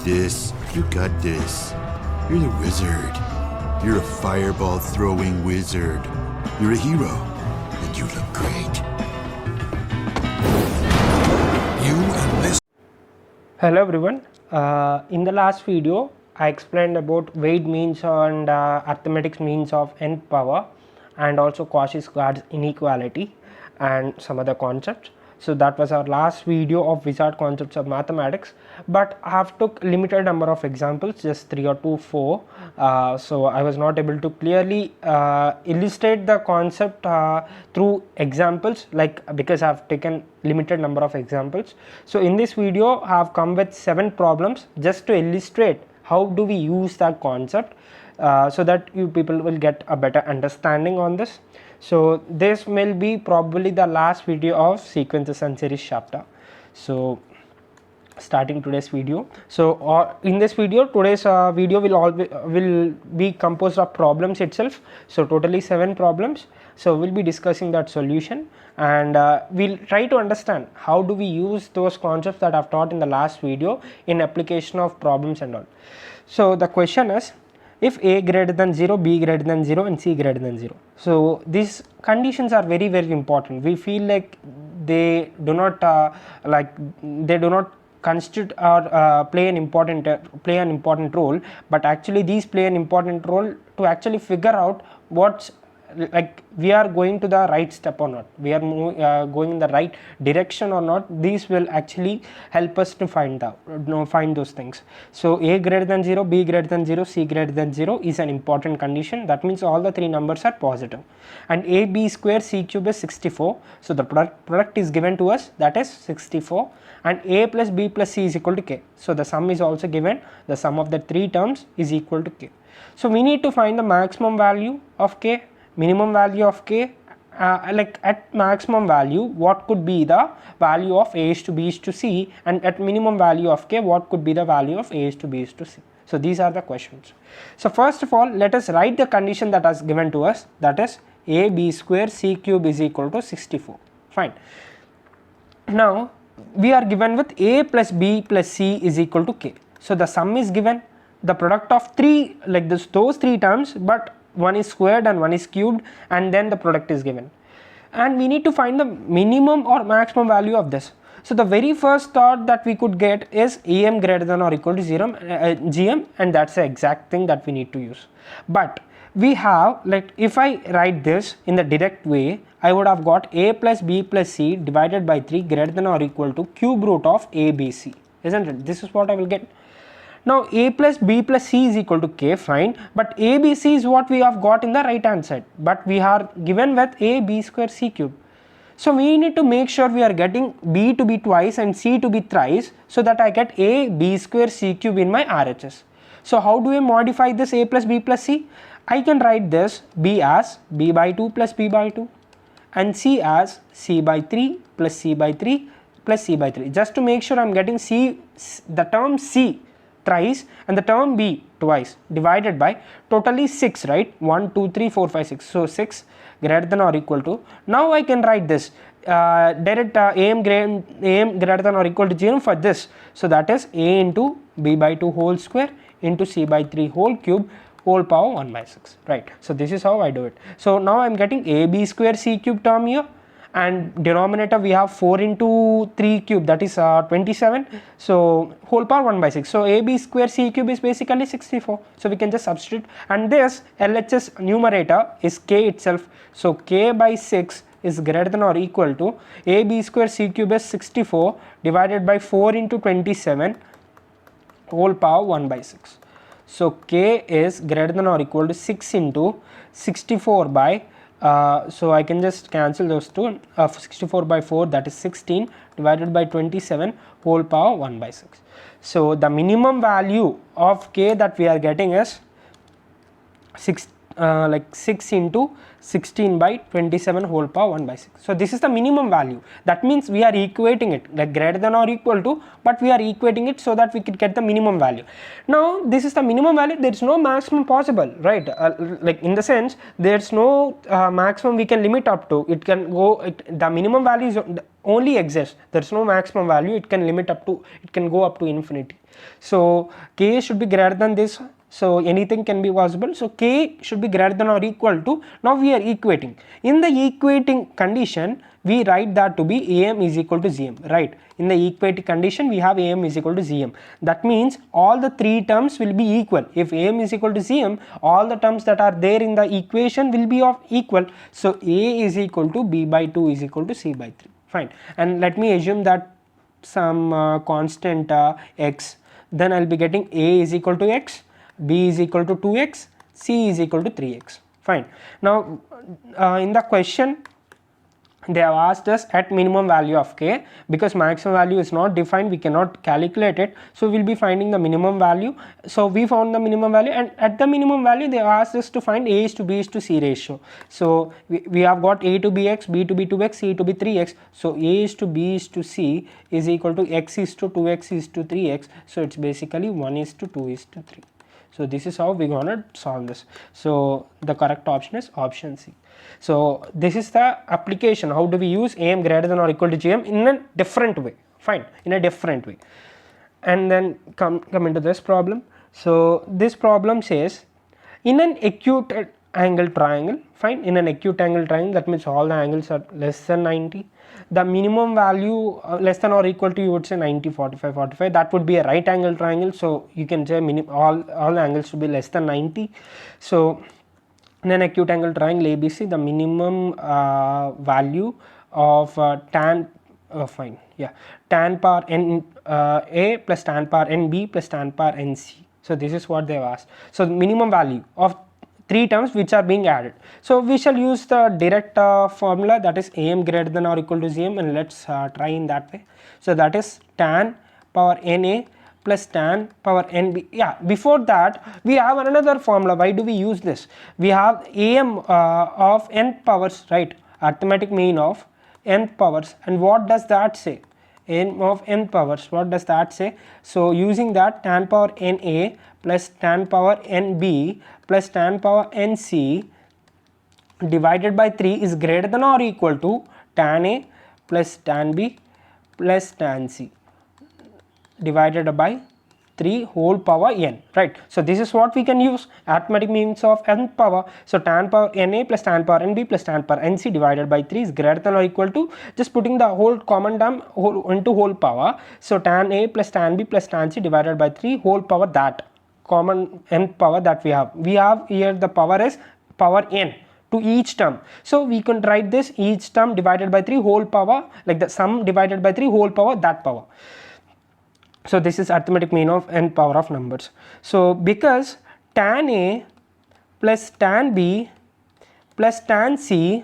this. You got this. You're the wizard. You're a fireball throwing wizard. You're a hero, and you look great. You and this. Hello everyone. In the last video, I explained about weight means and arithmetic means of n power, and also Cauchy-Schwarz inequality and some other concepts. So that was our last video of wizard concepts of mathematics, but I have took limited number of examples, just 3 or 4. So I was not able to clearly illustrate the concept through examples, like because I have taken limited number of examples. So in this video I have come with 7 problems just to illustrate how do we use that concept, so that you people will get a better understanding on this. So this will be probably the last video of sequences and series chapter. So starting today's video. So in this video, today's video will be composed of problems itself. So totally 7 problems. So we'll be discussing that solution, and we'll try to understand how do we use those concepts that I've taught in the last video in application of problems and all. So the question is, if A greater than 0, B greater than 0 and C greater than 0. So these conditions are very important. We feel like they do not constitute or play an important role, but actually these play an important role to actually figure out what's like we are going to the right step or not, we are going in the right direction or not. These will actually help us to find those things. So A greater than 0, B greater than 0, C greater than 0 is an important condition. That means all the 3 numbers are positive, and A B square C cube is 64. So the product is given to us, that is 64, and A plus B plus C is equal to K. So the sum is also given, the sum of the 3 terms is equal to K. So we need to find the maximum value of K, minimum value of K, like at maximum value what could be the value of A is to B is to C, and at minimum value of K what could be the value of A is to B is to C. So these are the questions. So first of all, let us write the condition that is given to us, that is A B square C cube is equal to 64. Fine. Now we are given with A plus B plus C is equal to K. So the sum is given, the product of 3, like those 3 terms, but one is squared and one is cubed, and then the product is given, and we need to find the minimum or maximum value of this. So the very first thought that we could get is EM greater than or equal to GM, and that's the exact thing that we need to use. But we have, like if I write this in the direct way, I would have got A plus B plus C divided by 3 greater than or equal to cube root of ABC, isn't it? This is what I will get. Now A plus B plus C is equal to K, fine, but ABC is what we have got in the right hand side, but we are given with A B square C cube. So we need to make sure we are getting B to be twice and C to be thrice, so that I get A B square C cube in my RHS. So how do I modify this A plus B plus C? I can write this B as B by 2 plus B by 2, and C as C by 3 plus C by 3 plus C by 3, just to make sure I am getting the term C thrice and the term B twice, divided by totally 6, right? 1 2 3 4 5 6. So 6 greater than or equal to, now I can write this direct AM greater than or equal to 0 for this. So that is A into B by 2 whole square into C by 3 whole cube whole power 1 by 6, right? So this is how I do it. So now I am getting AB square C cube term here, and denominator we have 4 into 3 cube, that is 27, so whole power 1 by 6. So AB square C cube is basically 64, so we can just substitute, and this LHS numerator is K itself, so K by 6 is greater than or equal to AB square C cube is 64 divided by 4 into 27 whole power 1 by 6. So K is greater than or equal to 6 into 64 by so I can just cancel those two, 64 by 4, that is 16 divided by 27 whole power 1 by 6. So the minimum value of K that we are getting is like 6 into 16 by 27 whole power 1 by 6. So this is the minimum value. That means we are equating it like greater than or equal to, but we are equating it so that we could get the minimum value. Now this is the minimum value, there is no maximum possible, right? Like in the sense there is no maximum we can limit up to. It can go, the minimum value is only exists, there is no maximum value, it can limit up to, it can go up to infinity. So k should be greater than this. So anything can be possible. So k should be greater than or equal to. Now we are equating. In the equating condition, we write that to be am is equal to gm, right? In the equating condition, we have am is equal to gm. That means all the three terms will be equal. If am is equal to gm, all the terms that are there in the equation will be of equal. So a is equal to b by 2 is equal to c by 3. Fine. And let me assume that some constant x, then I'll be getting a is equal to x, b is equal to 2x, c is equal to 3x. Fine. Now in the question they have asked us at minimum value of k, because maximum value is not defined, we cannot calculate it, so we'll be finding the minimum value. So we found the minimum value, and at the minimum value they asked us to find a is to b is to c ratio. So we have got a to bx, b to b 2x, c to b 3x. So a is to b is to c is equal to x is to 2x is to 3x. So it's basically 1 is to 2 is to 3. So this is how we're gonna solve this. So the correct option is option C. So this is the application. How do we use am greater than or equal to gm in a different way? Fine, in a different way. And then come into this problem. So this problem says in an acute angle triangle, fine, in an acute angle triangle, that means all the angles are less than 90. The minimum value less than or equal to, you would say 90, 45, 45. That would be a right angle triangle. So you can say all the angles should be less than 90. So in an acute angle triangle ABC, the minimum value of tan power n A plus tan power n B plus tan power n C. So this is what they have asked. So the minimum value of three terms which are being added. So we shall use the direct formula, that is am greater than or equal to gm, and let's try in that way. So that is tan power na plus tan power nb. Yeah, before that we have another formula. Why do we use this? We have am of nth powers, right? Arithmetic mean of nth powers. And what does that say? N of n powers, what does that say? So using that, tan power na plus tan power nb plus tan power nc divided by 3 is greater than or equal to tan a plus tan b plus tan c divided by 3 whole power n, right? So this is what we can use, arithmetic means of nth power. So tan power na plus tan power nb plus tan power nc divided by 3 is greater than or equal to, just putting the whole common term into whole power. So tan a plus tan b plus tan c divided by 3 whole power, that common nth power that we have here, the power is power n to each term. So we can write this each term divided by 3 whole power, like the sum divided by 3 whole power, that power. So this is arithmetic mean of n power of numbers. So because tan a plus tan b plus tan c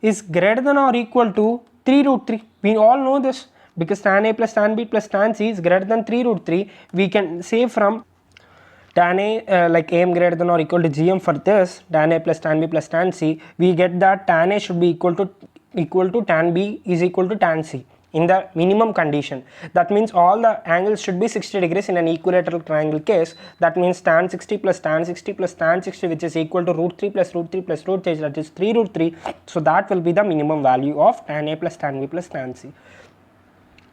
is greater than or equal to 3 root 3, we all know this, because tan a plus tan b plus tan c is greater than 3 root 3, we can say from tan a like am greater than or equal to gm. For this tan a plus tan b plus tan c, we get that tan a should be equal to tan b is equal to tan c in the minimum condition. That means all the angles should be 60 degrees in an equilateral triangle case. That means tan 60 plus tan 60 plus tan 60, which is equal to root 3 plus root 3 plus root 3, that is 3 root 3. So that will be the minimum value of tan a plus tan b plus tan c.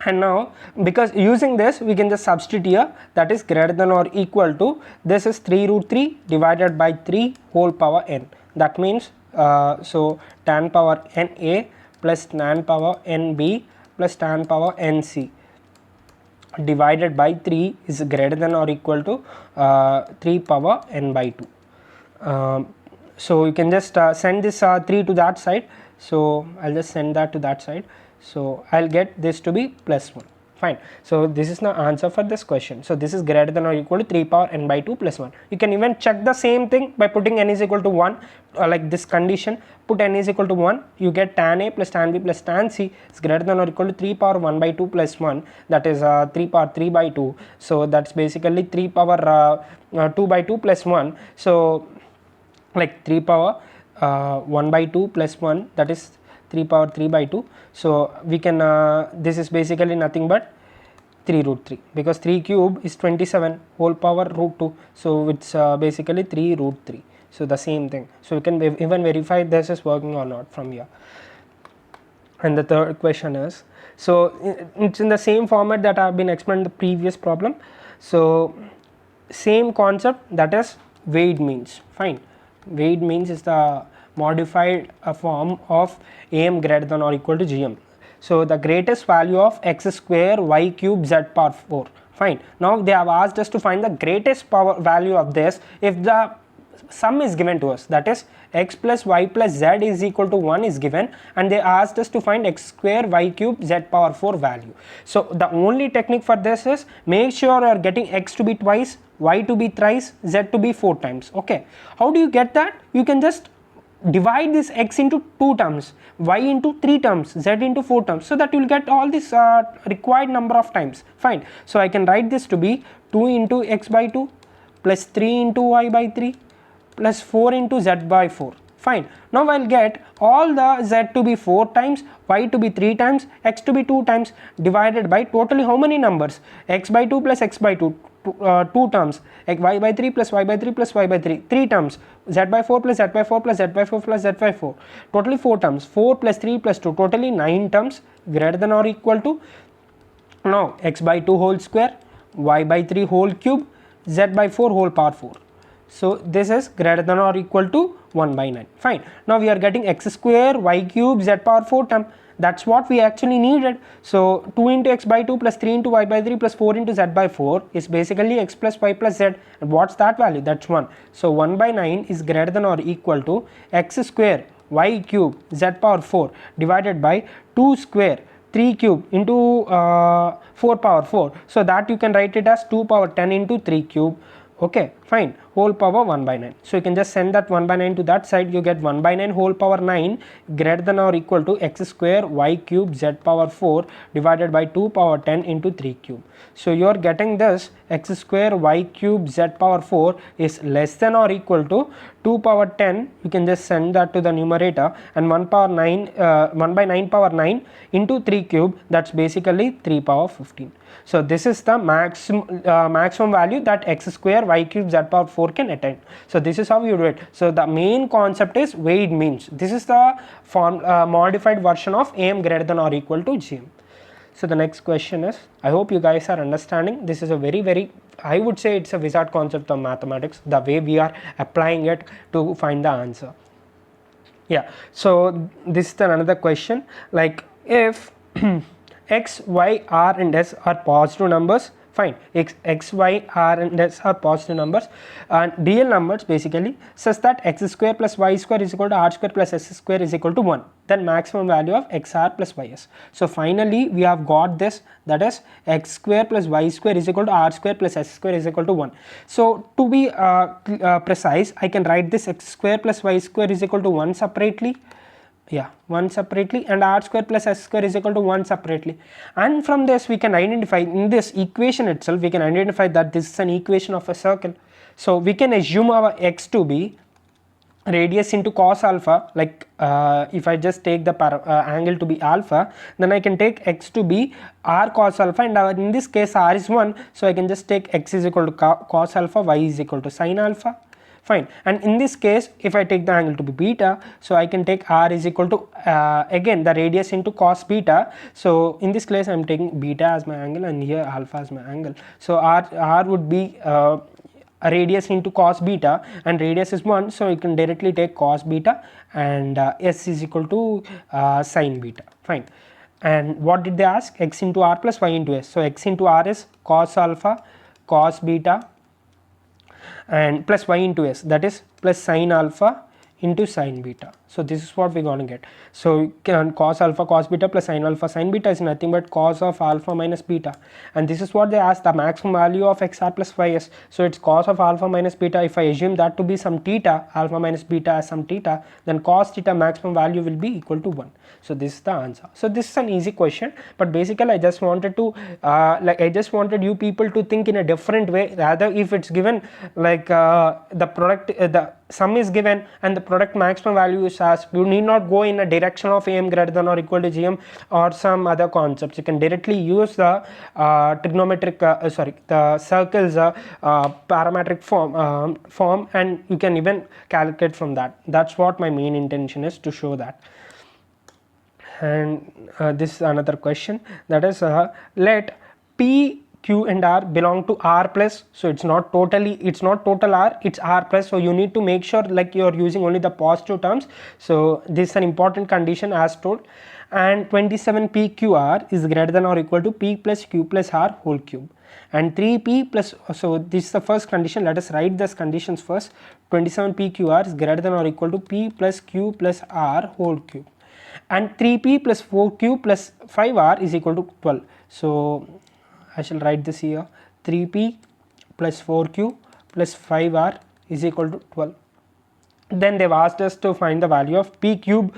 And now because using this we can just substitute here, that is greater than or equal to, this is 3 root 3 divided by 3 whole power n. That means so tan power na plus tan power nb plus tan power nc divided by 3 is greater than or equal to 3 power n by 2. So you can just send this 3 to that side. So I'll just send that to that side. So I'll get this to be plus 1. Fine. So this is the answer for this question. So this is greater than or equal to 3 power n by 2 plus 1. You can even check the same thing by putting n is equal to 1, like this condition, put n is equal to 1, you get tan a plus tan b plus tan c is greater than or equal to 3 power 1 by 2 plus 1, that is 3 power 3 by 2. So that's basically 3 power 2 by 2 plus 1. So like 3 power 1 by 2 plus 1, that is 3 power 3 by 2. So we can this is basically nothing but 3 root 3, because 3 cube is 27 whole power root 2, so it's basically 3 root 3. So the same thing, so you can even verify this is working or not from here. And the third question is, so it's in the same format that I have been explained the previous problem. So same concept, that is weighted means. Fine, weighted means is the modified form of am greater than or equal to gm. So the greatest value of x square y cube z power 4. Fine, now they have asked us to find the greatest power value of this if the sum is given to us, that is x plus y plus z is equal to 1 is given, and they asked us to find x square y cube z power 4 value. So the only technique for this is make sure you are getting x to be twice, y to be thrice, z to be 4 times. Okay, how do you get that? You can just divide this x into 2 terms, y into 3 terms, z into 4 terms, so that you will get all this required number of times. Fine, so I can write this to be 2 into x by 2 plus 3 into y by 3 plus 4 into z by 4. Fine, now I'll get all the z to be 4 times, y to be 3 times, x to be 2 times, divided by totally how many numbers? X by 2 plus x by 2, 2 terms, y by 3 plus y by 3 plus y by 3, 3 terms, z by 4 plus z by 4 plus z by 4 plus z by 4, totally 4 terms, 4 plus 3 plus 2, totally 9 terms, greater than or equal to, now x by 2 whole square, y by 3 whole cube, z by 4 whole power 4. So this is greater than or equal to 1 by 9. Fine, now we are getting x square y cube z power 4 term. That's what we actually needed. So 2 into x by 2 plus 3 into y by 3 plus 4 into z by 4 is basically x plus y plus z, and what's that value? That's 1. So 1 by 9 is greater than or equal to x square y cube z power 4 divided by 2 square 3 cube into 4 power 4. So that you can write it as 2 power 10 into 3 cube. Okay, fine, whole power 1 by 9. So you can just send that 1 by 9 to that side, you get 1 by 9 whole power 9 greater than or equal to x square y cube z power 4 divided by 2 power 10 into 3 cube. So you are getting this x square y cube z power 4 is less than or equal to 2 power 10, you can just send that to the numerator, and 1 power 9 1 by 9 power 9 into 3 cube, that's basically 3 power 15. So this is the maximum value that x square y cube z power 4 can attain. So this is how you do it. So the main concept is weighted means. This is the form modified version of am greater than or equal to gm. So the next question is, I hope you guys are understanding. This is a very, I would say it's a wizard concept of mathematics, the way we are applying it to find the answer. Yeah, so this is another question, like if x, y, r and s are positive numbers, fine, x, y, r and s are positive numbers and real numbers basically, such that x square plus y square is equal to r square plus s square is equal to 1, then maximum value of xr plus ys. So finally we have got this, that is x square plus y square is equal to r square plus s square is equal to 1. So to be precise, I can write this x square plus y square is equal to 1 separately, yeah, 1 separately, and r square plus s square is equal to 1 separately, and from this we can identify, in this equation itself we can identify that this is an equation of a circle. So we can assume our x to be radius into cos alpha, like if I just take the angle to be alpha, then I can take x to be r cos alpha, and in this case r is 1, so I can just take x is equal to cos alpha, y is equal to sin alpha. Fine, and in this case if I take the angle to be beta, so I can take r is equal to again the radius into cos beta. So in this case I am taking beta as my angle and here alpha as my angle. So r would be a radius into cos beta, and radius is 1, so you can directly take cos beta, and s is equal to sin beta. Fine, and what did they ask? X into r plus y into s. So x into r is cos alpha cos beta and plus y into s, that is plus sin alpha into sin beta. So this is what we're going to get. So cos alpha cos beta plus sin alpha sin beta is nothing but cos of alpha minus beta, and this is what they asked, the maximum value of xr plus ys. So it's cos of alpha minus beta. If I assume that to be some theta, alpha minus beta as some theta, then cos theta maximum value will be equal to 1. So this is the answer. So this is an easy question, but basically I just wanted to I just wanted you people to think in a different way. Rather, if it's given like the product the sum is given and the product maximum value is asked, you need not go in a direction of am greater than or equal to gm or some other concepts. You can directly use the trigonometric the circles parametric form, and you can even calculate from that. That's what my main intention is, to show that. And this is another question, that is let p q and r belong to r plus. So it's not total r, it's r plus. So you need to make sure like you're using only the positive terms. So this is an important condition as told. And 27 p q r is greater than or equal to p plus q plus r whole cube, and 3p plus, so this is the first condition. Let us write these conditions first. 27 p q r is greater than or equal to p plus q plus r whole cube, and 3p plus 4q plus 5r is equal to 12. So I shall write this here, 3p plus 4q plus 5r is equal to 12. Then they've asked us to find the value of p cube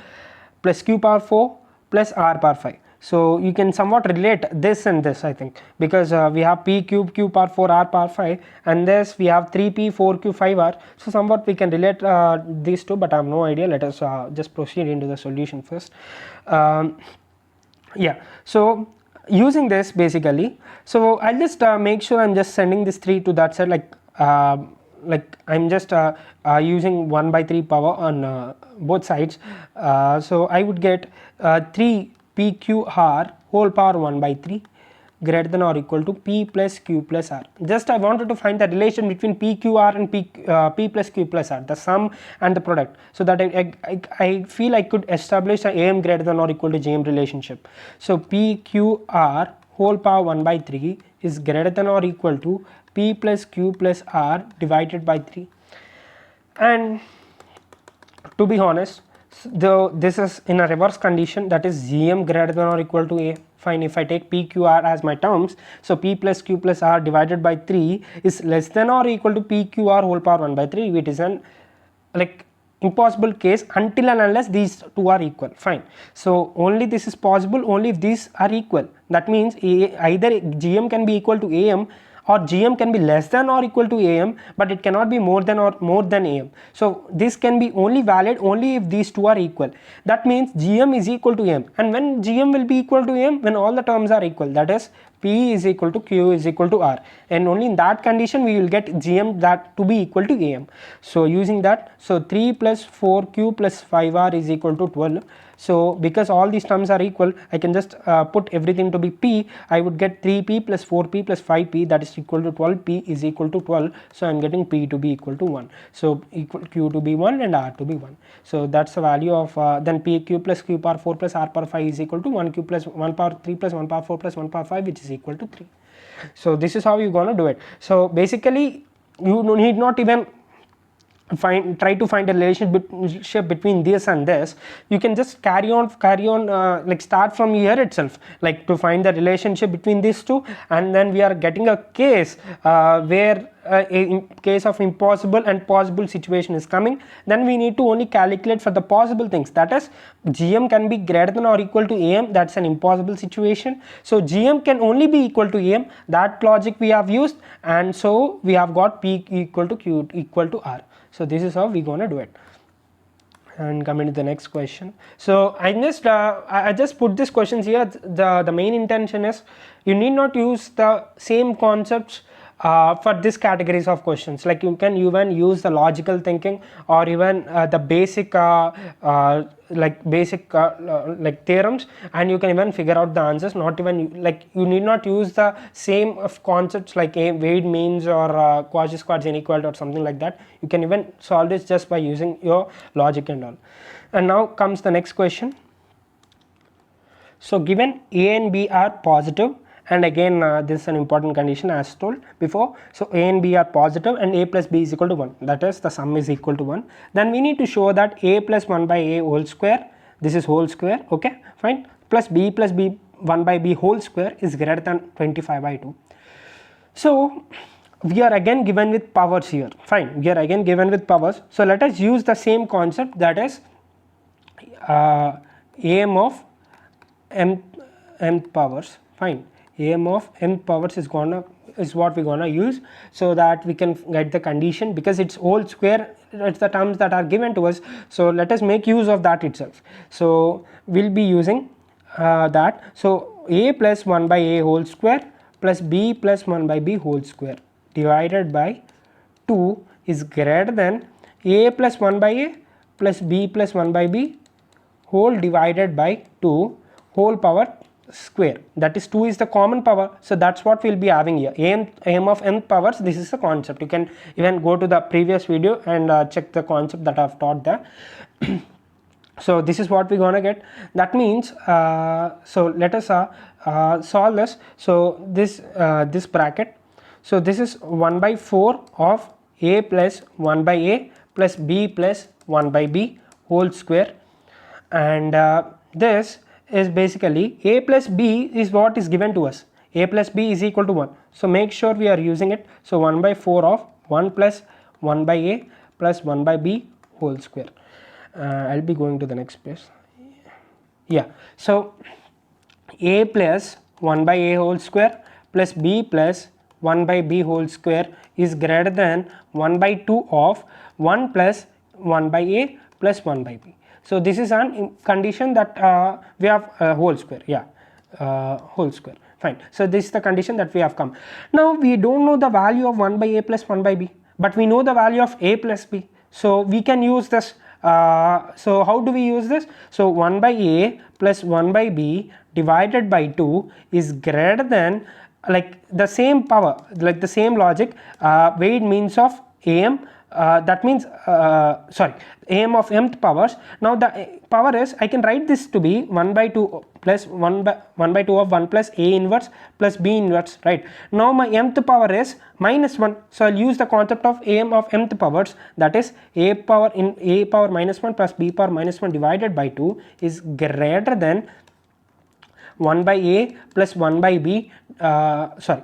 plus q power 4 plus r power 5. So you can somewhat relate this and this, I think, because we have p cube q power 4 r power 5, and this we have 3p 4q 5r. So somewhat we can relate these two, but I have no idea. Let us just proceed into the solution first. Yeah, so using this basically, so I'll just make sure I'm just sending this 3 to that side, like I'm just using 1 by 3 power on both sides. So I would get 3 pqr whole power 1 by 3 greater than or equal to p plus q plus r. Just I wanted to find the relation between pqr and p plus q plus r, the sum and the product, so that I feel I could establish a am greater than or equal to gm relationship. So pqr whole power 1 by 3 is greater than or equal to p plus q plus r divided by 3. And to be honest, though this is in a reverse condition, that is gm greater than or equal to a. Fine, if I take pqr as my terms, so p plus q plus r divided by 3 is less than or equal to pqr whole power 1 by 3. It is an like impossible case until and unless these two are equal. Fine, so only this is possible only if these are equal. That means either gm can be equal to am, or gm can be less than or equal to am, but it cannot be more than am. So this can be only valid only if these two are equal. That means gm is equal to am, and when gm will be equal to am, when all the terms are equal, that is p is equal to q is equal to r, and only in that condition we will get gm that to be equal to am. So using that, so 3 plus 4q plus 5r is equal to 12. So because all these terms are equal, I can just put everything to be p. I would get 3p plus 4p plus 5p, that is equal to 12. P is equal to 12, so I am getting p to be equal to 1. So equal q to be 1 and r to be 1. So that's the value of then p q plus q power 4 plus r power 5 is equal to 1 q plus 1 power 3 plus 1 power 4 plus 1 power 5, which is equal to 3. So this is how you're gonna do it. So basically you need not even try to find a relationship between this and this. You can just carry on like start from here itself, like to find the relationship between these two, and then we are getting a case where a case of impossible and possible situation is coming. Then we need to only calculate for the possible things, that is gm can be greater than or equal to am, that's an impossible situation. So gm can only be equal to am, that logic we have used, and so we have got p equal to q equal to r. So this is how we're gonna do it. And coming to the next question, so I just put these questions here. The main intention is you need not use the same concepts for this categories of questions. Like you can even use the logical thinking, or even the basic like theorems, and you can even figure out the answers. Not even like you need not use the same of concepts like Wade means or Cauchy-Schwarz inequality or something like that. You can even solve this just by using your logic and all. And now comes the next question. So given a and b are positive and again this is an important condition as told before. So a and b are positive and a plus b is equal to 1, that is the sum is equal to 1. Then we need to show that a plus 1 by a whole square, this is whole square, okay fine, plus b 1 by b whole square is greater than 25 by 2. So we are again given with powers here, fine, we are again given with powers. So let us use the same concept, that is am of mth powers, fine, am of mth powers is what we're gonna use, so that we can get the condition, because it's whole square, it's the terms that are given to us. So let us make use of that itself. So we'll be using that. So a plus 1 by a whole square plus b plus 1 by b whole square divided by 2 is greater than a plus 1 by a plus b plus 1 by b whole divided by 2 whole power square, that is 2 is the common power. So that's what we'll be having here, am of nth powers, this is the concept. You can even go to the previous video and check the concept that I've taught there. So this is what we're gonna get. That means so let us solve this. So this bracket, so this is 1 by 4 of a plus 1 by a plus b plus 1 by b whole square, and this is basically a plus b is what is given to us, a plus b is equal to 1. So make sure we are using it. So 1 by 4 of 1 plus 1 by a plus 1 by b whole square. I'll be going to the next page. Yeah, so a plus 1 by a whole square plus b plus 1 by b whole square is greater than 1 by 2 of 1 plus 1 by a plus 1 by b. So this is an condition that we have whole square, yeah, whole square, fine. So this is the condition that we have come. Now we don't know the value of 1 by a plus 1 by b, but we know the value of a plus b, so we can use this. So how do we use this? So 1 by a plus 1 by b divided by 2 is greater than, like the same power, like the same logic, weight means of am, that means sorry, am of mth powers. Now the power is, I can write this to be 1 by 2 plus 1 by 2 of 1 plus a inverse plus b inverse, right? Now my mth power is minus 1, so I'll use the concept of am of mth powers, that is a power minus 1 plus b power minus 1 divided by 2 is greater than 1 by a plus 1 by b, sorry,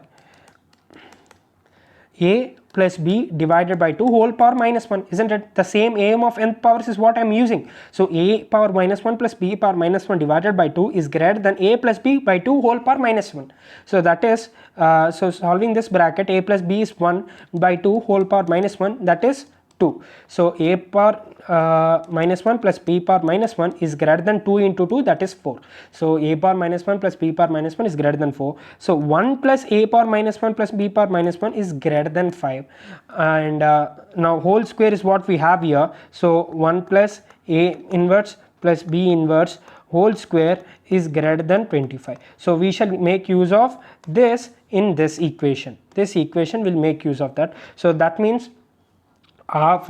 a plus b divided by 2 whole power minus 1, isn't it? The same am of nth powers is what I am using. So a power minus 1 plus b power minus 1 divided by 2 is greater than a plus b by 2 whole power minus 1. So that is, so solving this bracket, a plus b is 1 by 2 whole power minus 1, that is 2. So a power minus 1 plus b power minus 1 is greater than 2 into 2, that is 4. So a power minus 1 plus b power minus 1 is greater than 4. So 1 plus a power minus 1 plus b power minus 1 is greater than 5. And now whole square is what we have here. So 1 plus a inverse plus b inverse whole square is greater than 25. So we shall make use of this in this equation. This equation will make use of that. So that means half,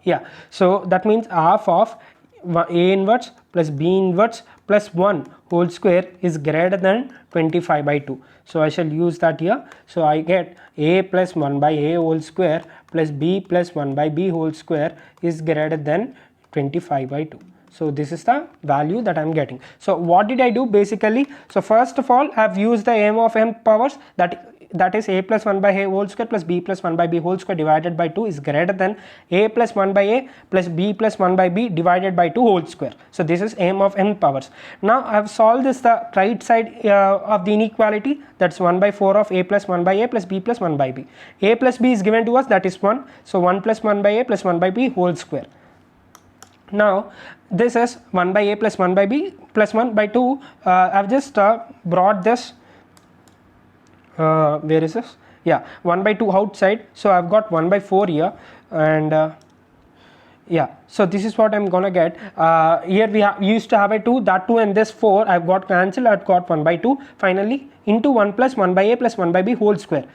yeah, so that means half of a inverse plus b inverse plus 1 whole square is greater than 25 by 2. So I shall use that here. So I get a plus 1 by a whole square plus b plus 1 by b whole square is greater than 25 by 2. So this is the value that I am getting. So what did I do basically? So first of all, I have used the am of m powers, that is a plus 1 by a whole square plus b plus 1 by b whole square divided by 2 is greater than a plus 1 by a plus b plus 1 by b divided by 2 whole square. So this is am of n powers. Now I have solved this the right side of the inequality, that's 1 by 4 of a plus 1 by a plus b plus 1 by b. A plus b is given to us, that is 1. So 1 plus 1 by a plus 1 by b whole square. Now this is 1 by a plus 1 by b plus 1 by 2. I have just brought this, where is this? Yeah, 1 by 2 outside. So I've got 1 by 4 here, and yeah, so this is what I'm gonna get. Here we used to have a 2, that 2 and this 4 I've got cancelled. I've got 1 by 2 finally into 1 plus 1 by a plus 1 by b whole square.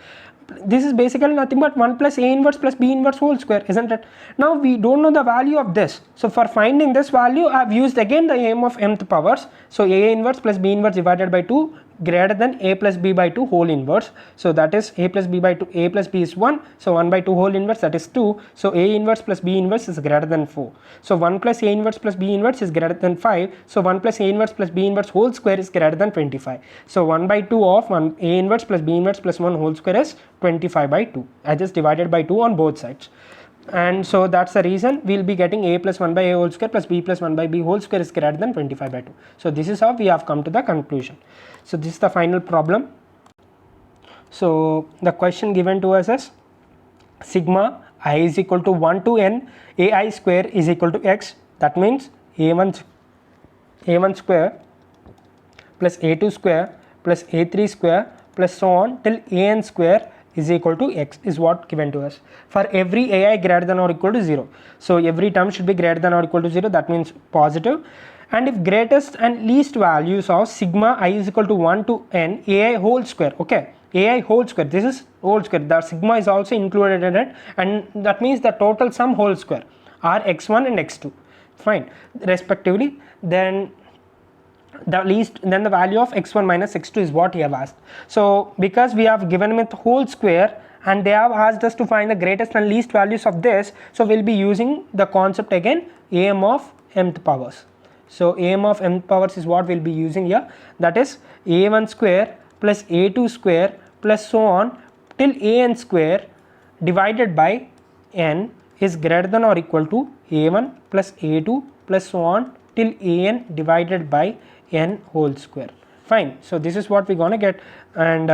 This is basically nothing but 1 plus a inverse plus b inverse whole square, isn't it? Now we don't know the value of this. So for finding this value, I have used again the am of mth powers. So a inverse plus b inverse divided by 2 greater than a plus b by 2 whole inverse. So that is a plus b by 2, a plus b is 1, so 1 by 2 whole inverse, that is 2. So a inverse plus b inverse is greater than 4. So 1 plus a inverse plus b inverse is greater than 5. So 1 plus a inverse plus b inverse whole square is greater than 25. So 1 by 2 of 1 a inverse plus b inverse plus 1 whole square is 25 by 2. I just divided by 2 on both sides. And so that's the reason we'll be getting a plus 1 by a whole square plus b plus 1 by b whole square is greater than 25 by 2. So this is how we have come to the conclusion. So this is the final problem. So the question given to us is sigma I is equal to 1 to n ai square is equal to x. That means a1 square plus a2 square plus a3 square plus so on till an square is equal to x is what given to us for every ai greater than or equal to 0. So every term should be greater than or equal to 0, that means positive. And if greatest and least values of sigma I is equal to 1 to n ai whole square, okay, ai whole square, this is whole square, the sigma is also included in it, and that means the total sum whole square are x1 and x2, fine, respectively, then the value of x1 minus x2 is what he have asked. So because we have given him a whole square and they have asked us to find the greatest and least values of this, so we'll be using the concept again, am of mth powers. So am of mth powers is what we'll be using here, that is a1 square plus a2 square plus so on till an square divided by n is greater than or equal to a1 plus a2 plus so on till an divided by n whole square, fine. So this is what we're gonna get. And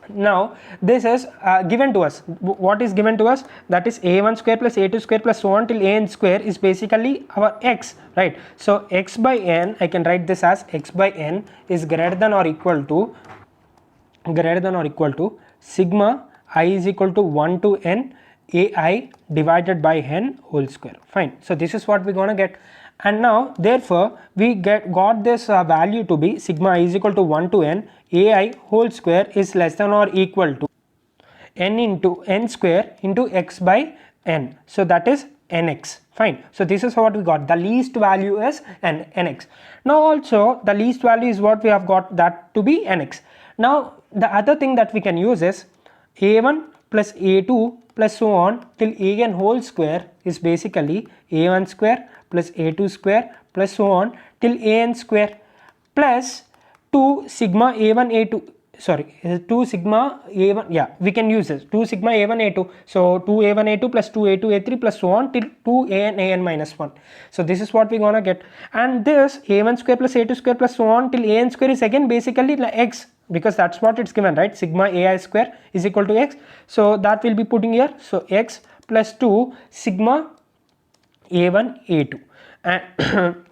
now this is given to us, what is given to us, that is a1 square plus a2 square plus so on till an square is basically our x, right? So x by n, I can write this as x by n is greater than or equal to sigma I is equal to 1 to n ai divided by n whole square, fine. So this is what we're gonna get. And now therefore we got this value to be sigma I is equal to 1 to n ai whole square is less than or equal to n into n square into x by n, so that is nx, fine. So this is what we got, the least value is nx. Now also the least value is what we have got, that to be nx. Now the other thing that we can use is a1 plus a2 plus so on till an whole square is basically a1 square plus a2 square plus so on till an square plus 2 sigma a1 a2, sorry, 2 sigma a1, yeah, we can use this 2 sigma a1 a2, so 2 a1 a2 plus 2 a2 a3 plus so on till 2 an minus 1. So this is what we're gonna get. And this a1 square plus a2 square plus so on till an square is again basically like x, because that's what it's given, right? Sigma ai square is equal to x, so that will be putting here, so x plus 2 sigma a1 a2, and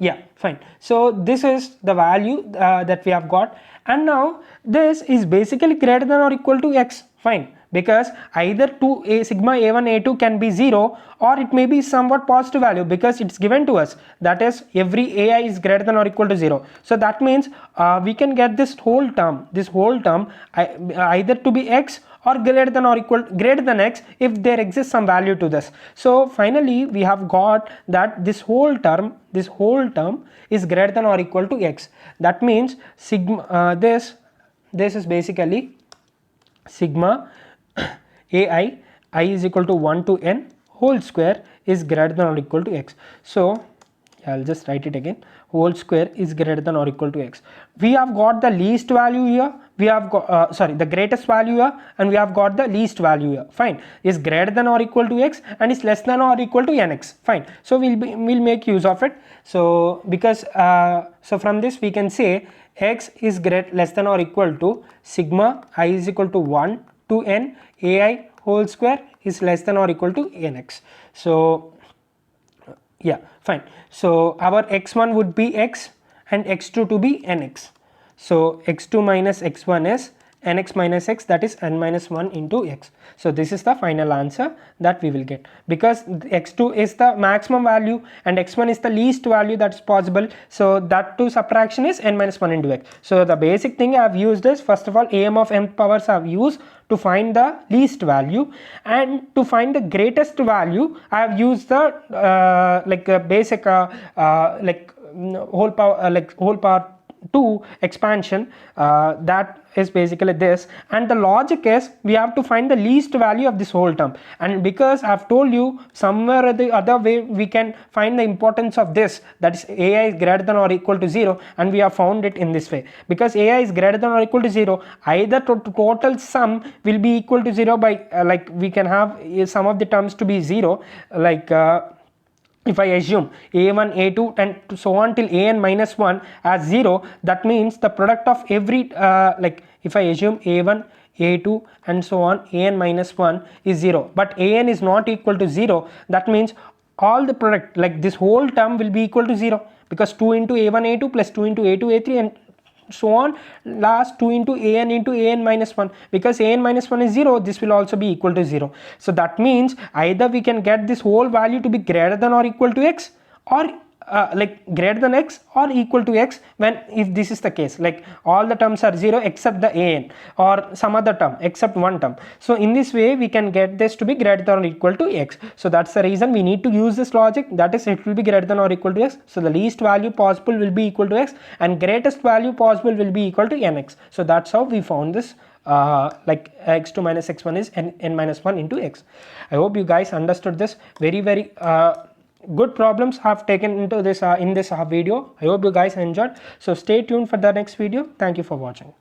yeah, fine. So this is the value that we have got. And now this is basically greater than or equal to x, fine, because either sigma a1 a2 can be 0 or it may be somewhat positive value, because it's given to us, that is every ai is greater than or equal to 0. So that means we can get this whole term either to be x or greater than x if there exists some value to this. So finally we have got that this whole term is greater than or equal to x. That means sigma this is basically sigma ai is equal to 1 to n whole square is greater than or equal to x. So I'll just write it again, whole square is greater than or equal to x. We have got the least value here, we have got the greatest value here, and we have got the least value here, fine, is greater than or equal to x and is less than or equal to nx, fine. So we'll make use of it. So because so from this we can say x is less than or equal to sigma I is equal to 1 to n ai whole square is less than or equal to nx. So yeah, fine. So our x1 would be x and x2 to be nx. So x2 minus x1 is nx minus x, that is n minus 1 into x. So this is the final answer that we will get, because x2 is the maximum value and x1 is the least value that's possible. So that to subtraction is n minus 1 into x. So the basic thing I have used is, first of all, am of mth powers I have used to find the least value, and to find the greatest value I have used the basic whole power 2 expansion. That is basically this, and the logic is we have to find the least value of this whole term. And because I've told you somewhere or the other way we can find the importance of this, that is ai is greater than or equal to 0, and we have found it in this way. Because ai is greater than or equal to 0, either total sum will be equal to 0 by like we can have some of the terms to be 0, like if I assume a1, a2 and so on till an minus 1 as 0, that means the product of every like if I assume a1, a2 and so on an minus 1 is 0, but an is not equal to 0, that means all the product, like this whole term will be equal to 0, because 2 into a1 a2 plus 2 into a2 a3 and so on, last 2 into an minus 1, because an minus 1 is 0, this will also be equal to 0. So that means either we can get this whole value to be greater than or equal to x, or like greater than x or equal to x, when if this is the case, like all the terms are 0 except the an or some other term except one term. So in this way we can get this to be greater than or equal to x. So that's the reason we need to use this logic, that is it will be greater than or equal to x. So the least value possible will be equal to x and greatest value possible will be equal to nx. So that's how we found this like x2 minus x1 is n minus 1 into x. I hope you guys understood this. Very good problems have taken into this in this video. I hope you guys enjoyed. So stay tuned for the next video. Thank you for watching.